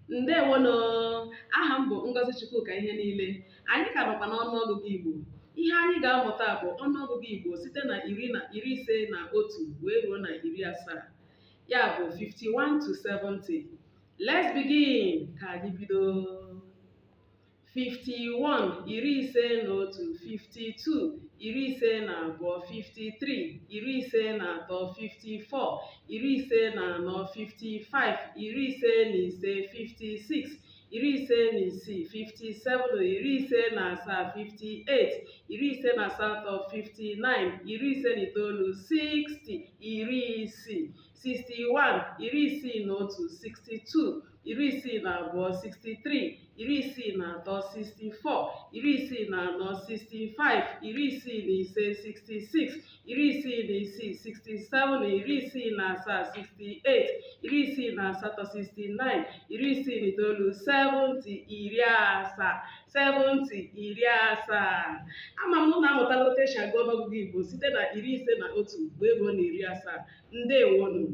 Ndewono, aha m bụ Ngozi Chukwuka ihe niile. Anyị ka nọkwa n'ọnụọgụgụ Igbo. Ihe anyị ga-amụta bụ ọnụọgụgụ Igbo site na iri ise na otu wee ruo na 70. Ya bụ 51 to 70. Let's begin. Ka anyị bido. 51 iri ise na otu, 52 iri ise na abụọ, 53 iri ise na atọ, 54 iri ise na anọ, 55 iri ise na ise, 56 iri ise na isii, 57 iri ise na asaa, 58 iri ise na asatọ, 59 iri ise na itoolu, 60 iri isii, 61 iri isii na otu, 62 iri isii na abụọ, 63 iri isii na atọ, 64 iri isii na anọ, 65 iri isii na ise, 66 iri isii na isii, 67 iri isii na asaa, 68 iri isii na asatọ, 69 iri isii na itoolu, 70 iri asaa, 70 iri asaa. Ama m na amụtala otu esi agụ ọnụọgụgụ Igbo site na iri ise na otu wee ruo na 70. Ndewonu.